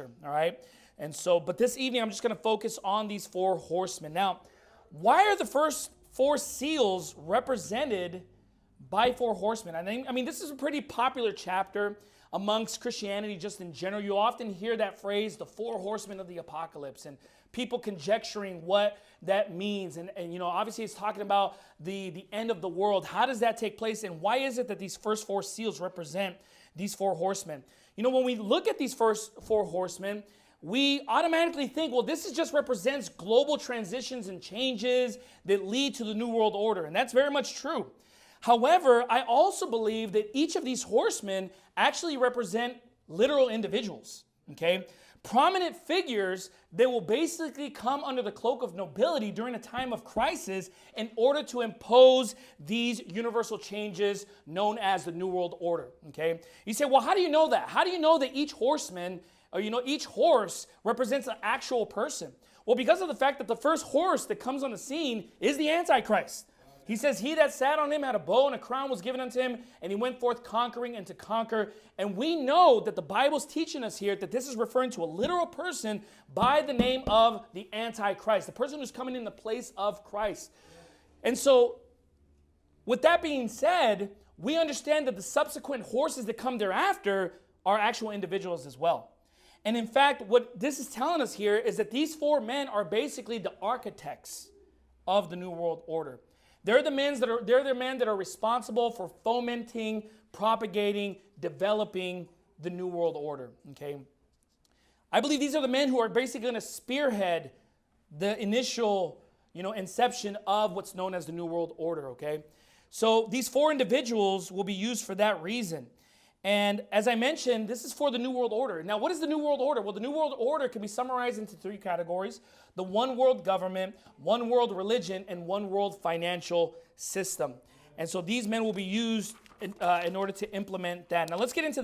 rapture, all right? And so, but this evening, I'm just going to focus on these four horsemen. Now, why are the first four seals represented by four horsemen? I mean, this is a pretty popular chapter amongst Christianity just in general. You often hear that phrase, the four horsemen of the apocalypse, and people conjecturing what that means. And obviously it's talking about the end of the world. How does that take place? And why is it that these first four seals represent these four horsemen? When we look at these first four horsemen, we automatically think, well, this just represents global transitions and changes that lead to the New World Order. And that's very much true. However, I also believe that each of these horsemen actually represent literal individuals, okay? Prominent figures that will basically come under the cloak of nobility during a time of crisis in order to impose these universal changes known as the New World Order, okay? You say, well, how do you know that? How do you know that each horseman, or each horse represents an actual person? Well, because of the fact that the first horse that comes on the scene is the Antichrist. He says, he that sat on him had a bow and a crown was given unto him, and he went forth conquering and to conquer. And we know that the Bible's teaching us here that this is referring to a literal person by the name of the Antichrist, the person who's coming in the place of Christ. And so, with that being said, we understand that the subsequent horses that come thereafter are actual individuals as well. And in fact, what this is telling us here is that these four men are basically the architects of the New World Order. They're the men that are responsible for fomenting, propagating, developing the New World Order. Okay, I believe these are the men who are basically going to spearhead the initial, inception of what's known as the New World Order. Okay, so these four individuals will be used for that reason. And as I mentioned, this is for the New World Order. Now, what is the New World Order? Well, the New World Order can be summarized into three categories: the one world government, one world religion, and one world financial system. And so these men will be used in order to implement that. Now, let's get into the